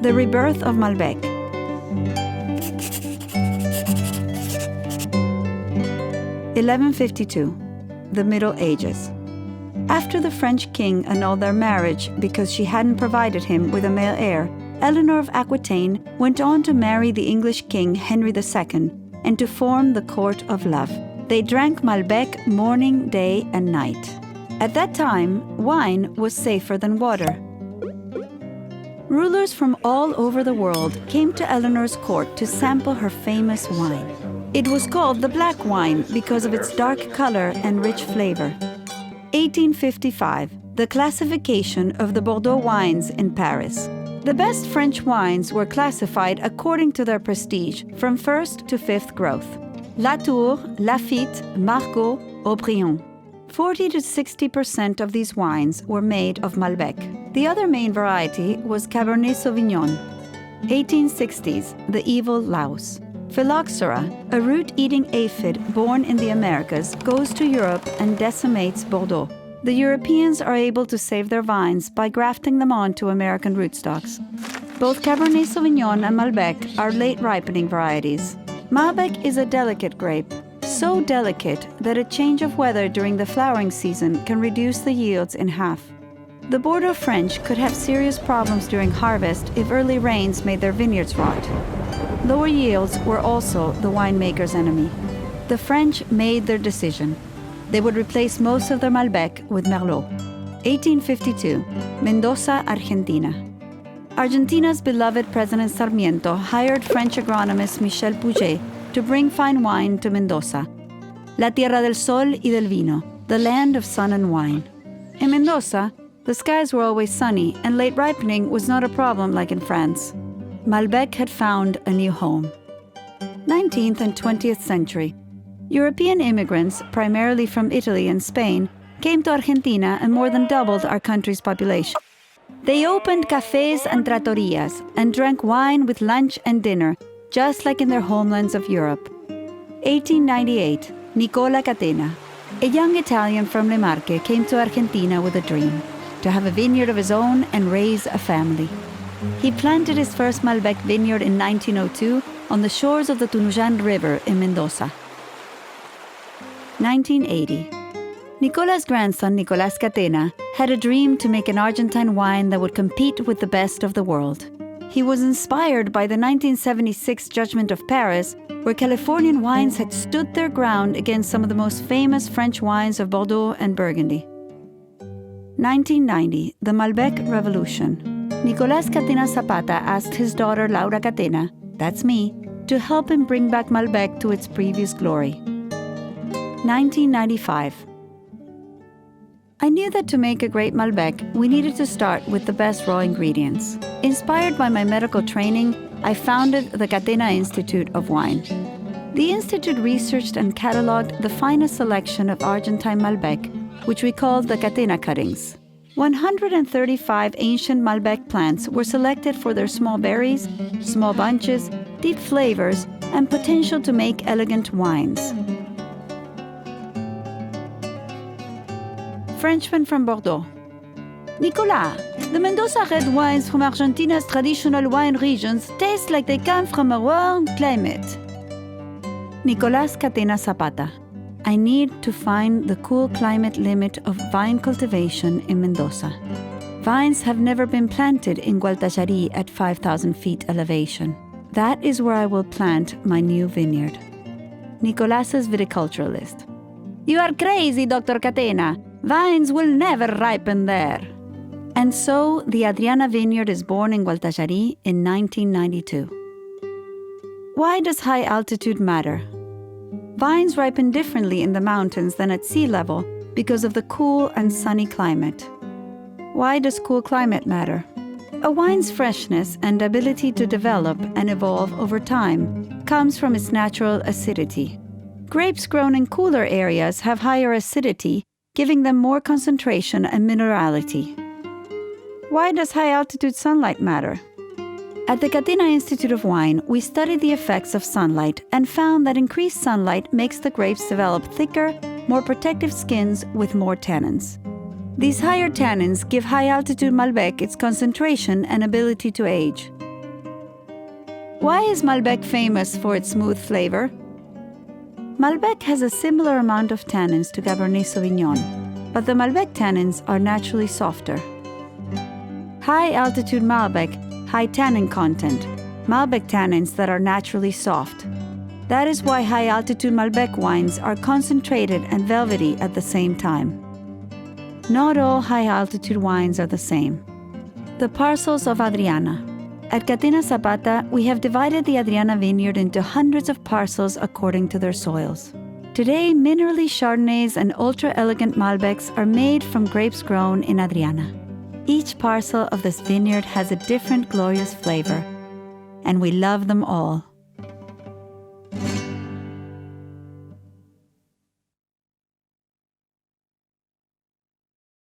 The Rebirth of Malbec. (1152), the Middle Ages. After the French king annulled their marriage because she hadn't provided him with a male heir, Eleanor of Aquitaine went on to marry the English king Henry II and to form the Court of Love. They drank Malbec morning, day, and night. At that time, wine was safer than water. Rulers from all over the world came to Eleanor's court to sample her famous wine. It was called the black wine because of its dark color and rich flavor. 1855, the classification of the Bordeaux wines in Paris. The best French wines were classified according to their prestige, from first to fifth growth. Latour, Lafite, Margaux, Aubryon. 40 to 60% of these wines were made of Malbec. The other main variety was Cabernet Sauvignon. 1860s, the evil louse. Phylloxera, a root-eating aphid born in the Americas, goes to Europe and decimates Bordeaux. The Europeans are able to save their vines by grafting them onto American rootstocks. Both Cabernet Sauvignon and Malbec are late-ripening varieties. Malbec is a delicate grape, so delicate that a change of weather during the flowering season can reduce the yields in half. The Bordeaux French could have serious problems during harvest if early rains made their vineyards rot. Lower yields were also the winemaker's enemy. The French made their decision. They would replace most of their Malbec with Merlot. 1852, Mendoza, Argentina. Argentina's beloved President Sarmiento hired French agronomist Michel Puget to bring fine wine to Mendoza. La tierra del sol y del vino, the land of sun and wine. In Mendoza, the skies were always sunny and late ripening was not a problem like in France. Malbec had found a new home. 19th and 20th century. European immigrants, primarily from Italy and Spain, came to Argentina and more than doubled our country's population. They opened cafes and trattorias and drank wine with lunch and dinner, just like in their homelands of Europe. 1898, Nicola Katina. A young Italian from Le Marche came to Argentina with a dream, to have a vineyard of his own and raise a family. He planted his first Malbec vineyard in 1902 on the shores of the Tunujan River in Mendoza. 1980. Nicola's grandson, Nicolas Katina, had a dream to make an Argentine wine that would compete with the best of the world. He was inspired by the 1976 Judgment of Paris, where Californian wines had stood their ground against some of the most famous French wines of Bordeaux and Burgundy. 1990, the Malbec Revolution. Nicolas Katina Zapata asked his daughter Laura Catena, that's me, to help him bring back Malbec to its previous glory. 1995. I knew that to make a great Malbec, we needed to start with the best raw ingredients. Inspired by my medical training, I founded the Catena Institute of Wine. The institute researched and cataloged the finest selection of Argentine Malbec, which we called the Catena cuttings. 135 ancient Malbec plants were selected for their small berries, small bunches, deep flavors, and potential to make elegant wines. Frenchman from Bordeaux. Nicolas, the Mendoza red wines from Argentina's traditional wine regions taste like they come from a warm climate. Nicolas Katina Zapata. I need to find the cool climate limit of vine cultivation in Mendoza. Vines have never been planted in Gualtajari at 5,000 feet elevation. That is where I will plant my new vineyard. Nicolas's viticulturalist. You are crazy, Dr. Catena. Vines will never ripen there. And so, the Adriana vineyard is born in Gualtajari in 1992. Why does high altitude matter? Vines ripen differently in the mountains than at sea level because of the cool and sunny climate. Why does cool climate matter? A wine's freshness and ability to develop and evolve over time comes from its natural acidity. Grapes grown in cooler areas have higher acidity, giving them more concentration and minerality. Why does high-altitude sunlight matter? At the Catena Institute of Wine, we studied the effects of sunlight and found that increased sunlight makes the grapes develop thicker, more protective skins with more tannins. These higher tannins give high-altitude Malbec its concentration and ability to age. Why is Malbec famous for its smooth flavor? Malbec has a similar amount of tannins to Cabernet Sauvignon, but the Malbec tannins are naturally softer. High-altitude Malbec, high tannin content, Malbec tannins that are naturally soft. That is why high-altitude Malbec wines are concentrated and velvety at the same time. Not all high-altitude wines are the same. The parcels of Adriana. At Catena Zapata, we have divided the Adriana vineyard into hundreds of parcels according to their soils. Today, minerally Chardonnays and ultra-elegant Malbecs are made from grapes grown in Adriana. Each parcel of this vineyard has a different glorious flavor, and we love them all.